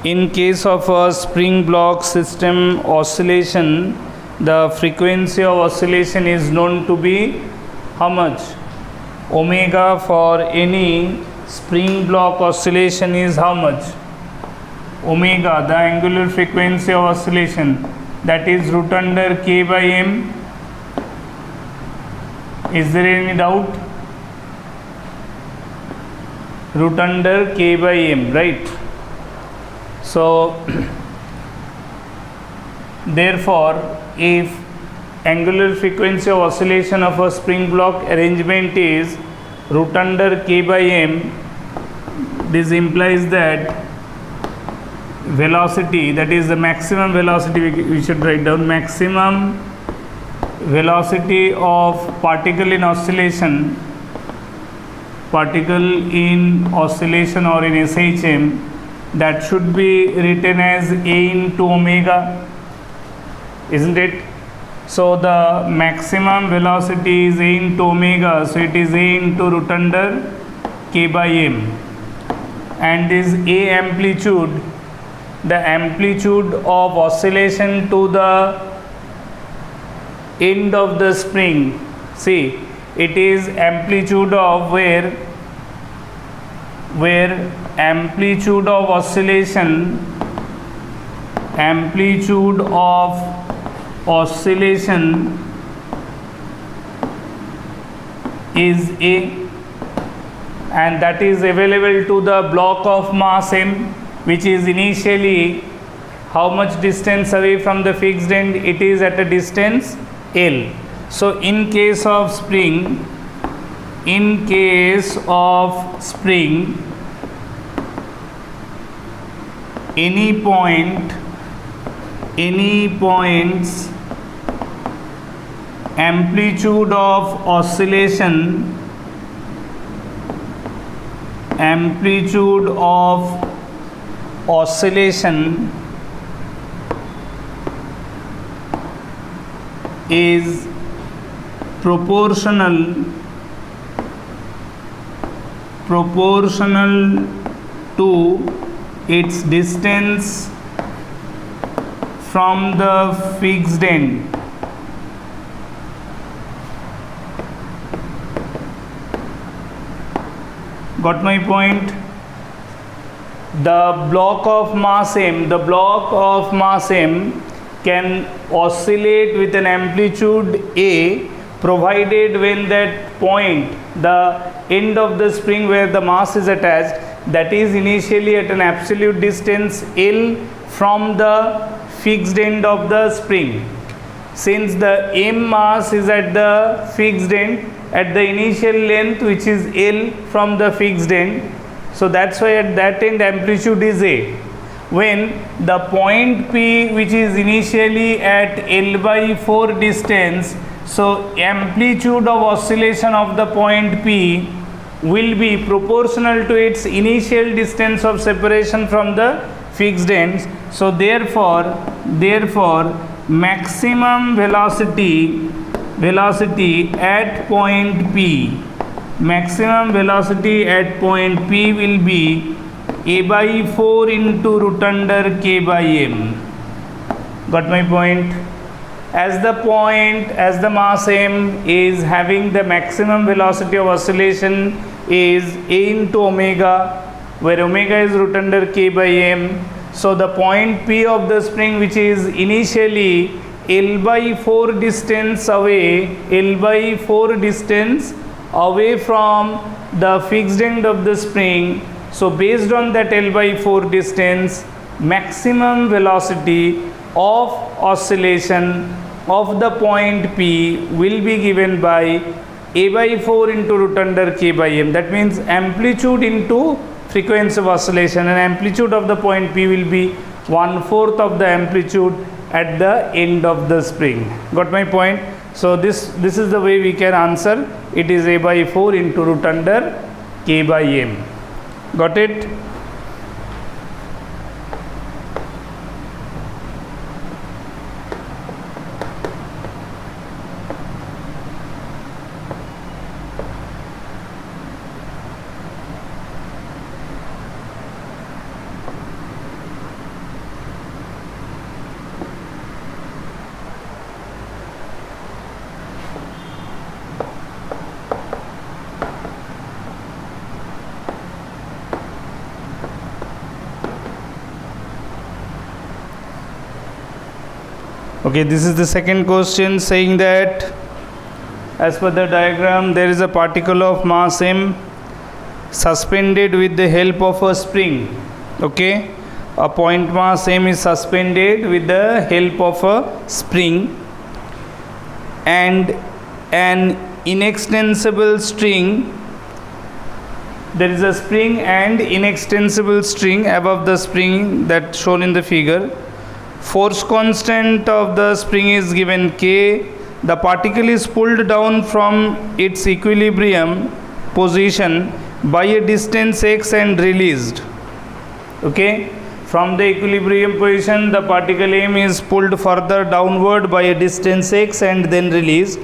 In case of a spring block system oscillation, the frequency of oscillation is known to be how much? Omega for any spring block oscillation is how much? Omega, the angular frequency of oscillation, that is root under k by m. Is there any doubt? Root under k by m, right? So therefore, if angular frequency of oscillation of a spring block arrangement is root under k by m, this implies that velocity, that is the maximum velocity, we should write down maximum velocity of particle in oscillation or in SHM, that should be written as A into omega, isn't it? So the maximum velocity is A into omega, so it is A into root under k by m, and is A amplitude, the amplitude of oscillation to the end of the spring. See, it is amplitude of where amplitude of oscillation is A, and that is available to the block of mass m, which is initially how much distance away from the fixed end? It is at a distance L. So in case of spring, any point's amplitude of oscillation is proportional to its distance from the fixed end. Got my point? The block of mass m can oscillate with an amplitude A, provided when that point, the end of the spring where the mass is attached, that is initially at an absolute distance L from the fixed end of the spring. Since the m mass is at the fixed end at the initial length, which is L from the fixed end, so that's why at that end amplitude is A. When the point P, which is initially at L by 4 distance, so amplitude of oscillation of the point P will be proportional to its initial distance of separation from the fixed ends. So therefore maximum velocity at point P, will be A by 4 into root under k by m. Got my point? As the mass m is having the maximum velocity of oscillation is A into omega, where omega is root under k by m. So the point P of the spring, which is initially L by 4 distance away from the fixed end of the spring. So based on that L by 4 distance, maximum velocity of oscillation of the point P will be given by A by 4 into root under k by m. That means amplitude into frequency of oscillation, and amplitude of the point P will be 1/4 of the amplitude at the end of the spring. Got my point? So this is the way we can answer. It is A by 4 into root under k by m. Got it? Okay, this is the second question saying that as per the diagram there is a particle of mass m suspended with the help of a spring. Okay, a point mass m is suspended with the help of a spring, and an inextensible string, there is a spring and inextensible string above the spring that shown in the figure. Force constant of the spring is given k. The particle is pulled down from its equilibrium position by a distance x and released. Okay, from the equilibrium position the particle m is pulled further downward by a distance x and then released.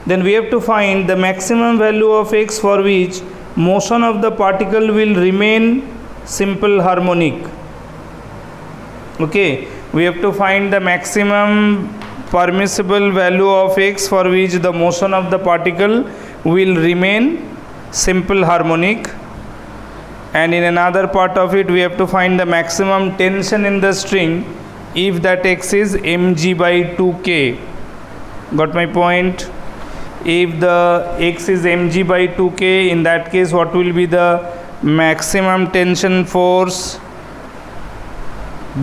Then we have to find the maximum value of x for which motion of the particle will remain simple harmonic. Okay, we have to find the maximum permissible value of x for which the motion of the particle will remain simple harmonic, and in another part of it we have to find the maximum tension in the string if that x is mg by 2k. Got my point? If the x is mg by 2k, in that case what will be the maximum tension force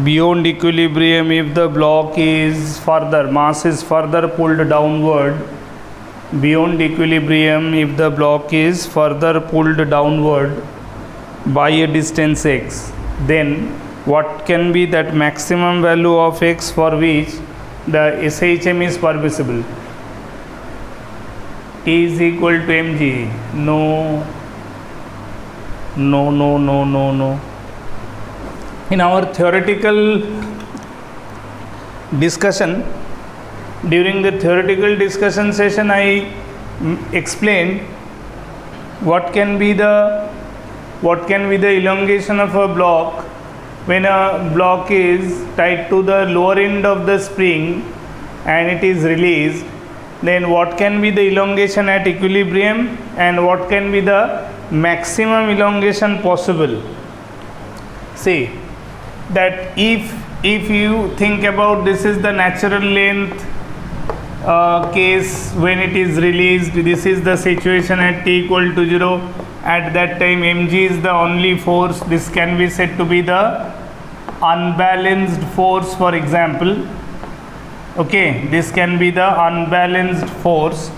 beyond equilibrium if the block is further, mass is further pulled downward, beyond equilibrium if the block is further pulled downward by a distance x, then what can be that maximum value of x for which the SHM is permissible? T is equal to mg. No. In our theoretical discussion, during the theoretical discussion session, I explained what can be the elongation of a block when a block is tied to the lower end of the spring and it is released. Then what can be the elongation at equilibrium and what can be the maximum elongation possible? See that if you think about, this is the natural length case when it is released, this is the situation at t equal to 0. At that time mg is the only force. This can be said to be the unbalanced force, for example. Okay, this can be the unbalanced force.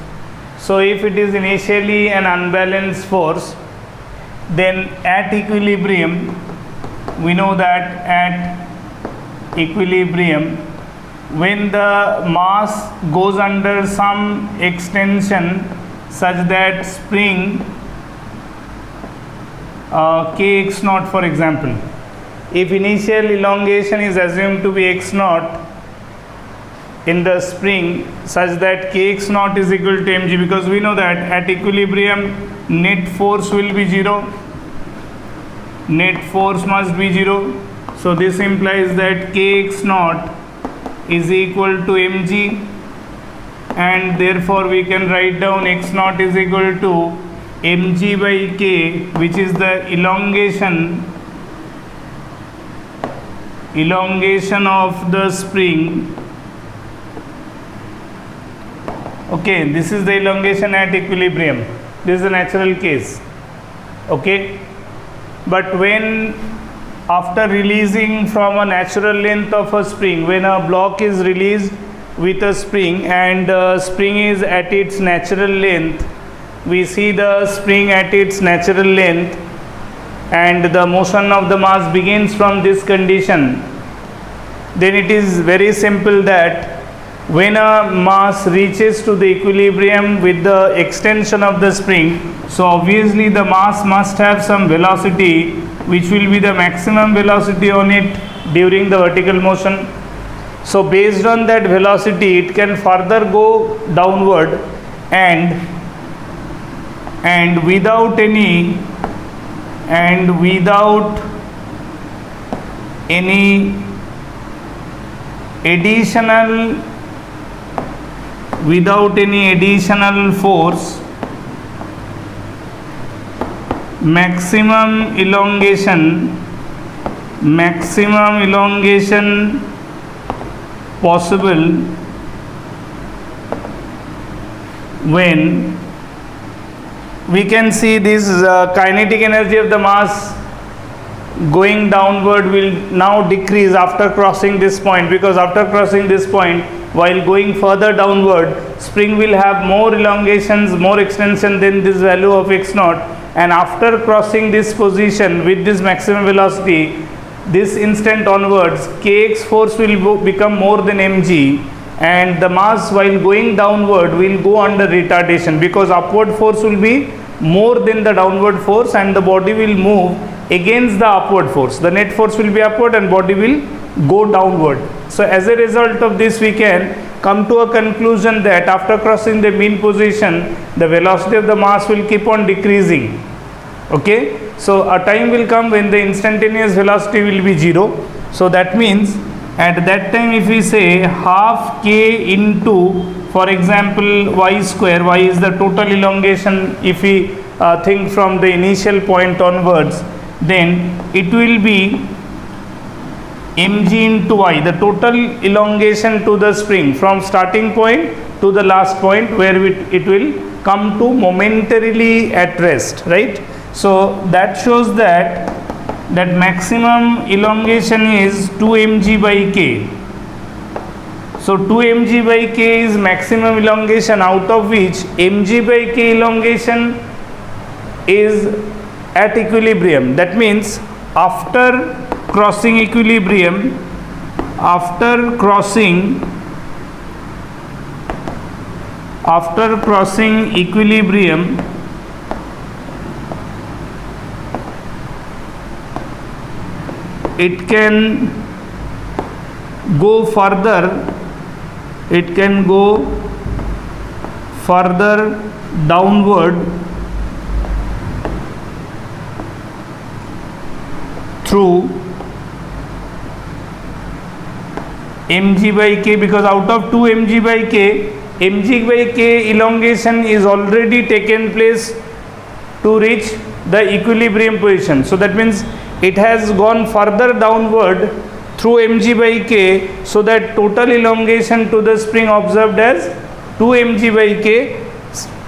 So if it is initially an unbalanced force, then at equilibrium, we know that at equilibrium, when the mass goes under some extension such that spring kx naught, for example, if initial elongation is assumed to be x naught in the spring such that kx naught is equal to mg, because we know that at equilibrium net force will be 0, net force must be 0. So this implies that kx naught is equal to mg, and therefore we can write down x naught is equal to mg by k, which is the elongation of the spring. Okay, this is the elongation at equilibrium. This is the natural case. Okay, but when after releasing from a natural length of a spring, when a block is released with a spring and spring is at its natural length, we see the spring at its natural length and the motion of the mass begins from this condition, then it is very simple that when a mass reaches to the equilibrium with the extension of the spring, so obviously the mass must have some velocity which will be the maximum velocity on it during the vertical motion. So based on that velocity it can further go downward, and without any additional force, maximum elongation possible when we can see this kinetic energy of the mass going downward will now decrease after crossing this point, because after crossing this point, while going further downward, spring will have more elongations, more extension than this value of x naught, and after crossing this position with this maximum velocity, this instant onwards, kx force will become more than mg, and the mass while going downward will go under retardation, because upward force will be more than the downward force and the body will move against the upward force. The net force will be upward and body will go downward. So as a result of this, we can come to a conclusion that after crossing the mean position, the velocity of the mass will keep on decreasing. Okay, so a time will come when the instantaneous velocity will be 0. So that means at that time, if we say half k into, for example, y square, y is the total elongation if we think from the initial point onwards, then it will be mg into y, the total elongation to the spring from starting point to the last point where it will come to momentarily at rest, right? So that shows that maximum elongation is 2 mg by k. So 2 mg by k is maximum elongation, out of which mg by k elongation is at equilibrium. That means after crossing equilibrium, it can go further downward through mg by k, because out of 2 mg by k, mg by k elongation is already taken place to reach the equilibrium position. So that means it has gone further downward through mg by k, so that total elongation to the spring observed as 2 mg by k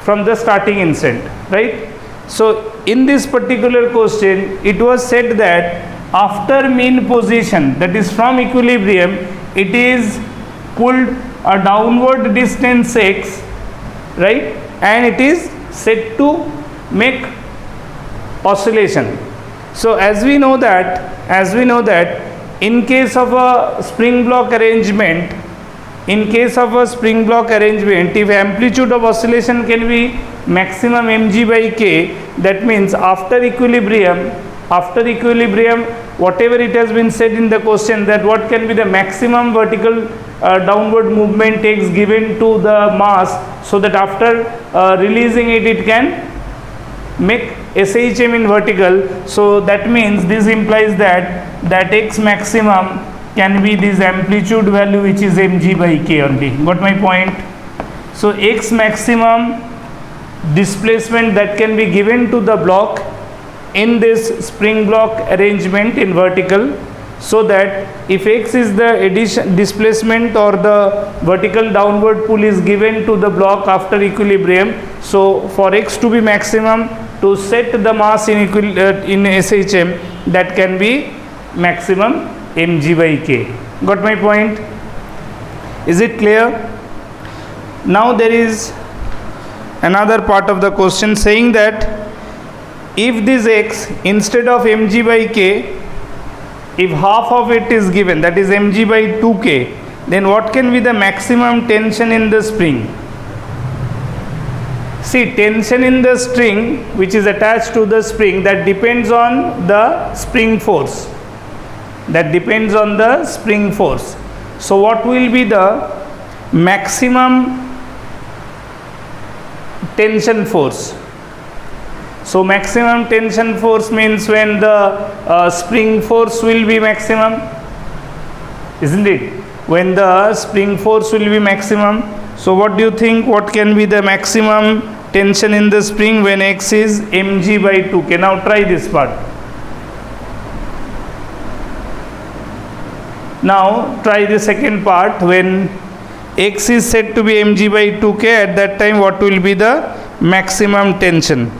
from the starting instant, right? So in this particular question, it was said that after mean position, that is from equilibrium, it is pulled a downward distance x, right, and it is set to make oscillation. So as we know that in case of a spring block arrangement, if amplitude of oscillation can be maximum mg by k, that means after equilibrium, whatever it has been said in the question, that what can be the maximum vertical downward movement x given to the mass, so that after releasing it can make SHM in vertical. So that means this implies that x maximum can be this amplitude value, which is mg by k only. Got my point? So x maximum displacement that can be given to the block in this spring block arrangement in vertical, so that if x is the displacement or the vertical downward pull is given to the block after equilibrium, so for x to be maximum, to set the mass in SHM, that can be maximum mg by k. Got my point? Is it clear? Now there is another part of the question saying that if this x, instead of mg by k, if half of it is given, that is mg by 2k, then what can be the maximum tension in the spring? See, tension in the string which is attached to the spring, that depends on the spring force. So what will be the maximum tension force? So maximum tension force means when the spring force will be maximum, isn't it? When the spring force will be maximum. So what do you think, what can be the maximum tension in the spring when x is mg by 2k? Now try this part. Now try the second part. When x is said to be mg by 2k, at that time what will be the maximum tension?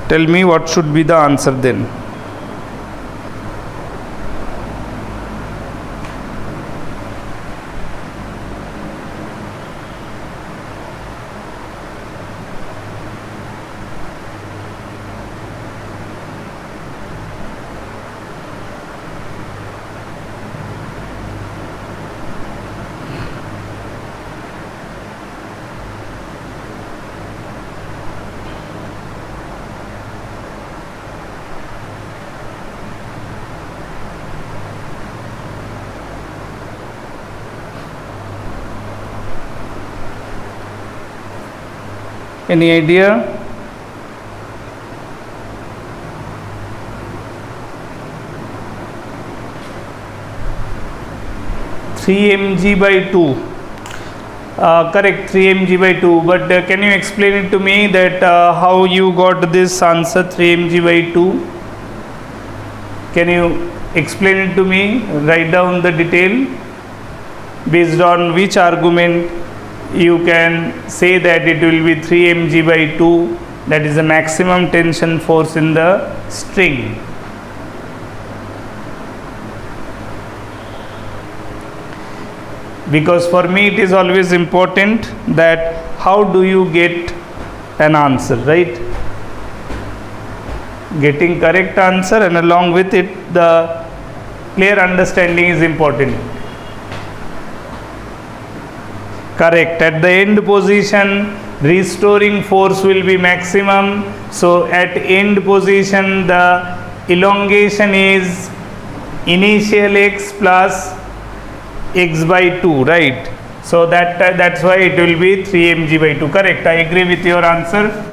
Tell me what should be the answer then. Any idea? Three mg by 2. Correct, 3 mg by 2. But can you explain it to me that how you got this answer 3 mg by 2? Can you explain it to me? Write down the detail. Based on which argument you can say that it will be 3 mg by 2, that is the maximum tension force in the string. Because for me it is always important that how do you get an answer, right? Getting correct answer and along with it the clear understanding is important. Correct. At the end position, restoring force will be maximum. So at end position, the elongation is initial x plus x by 2, right? So that's why it will be 3 mg by 2. Correct. I agree with your answer.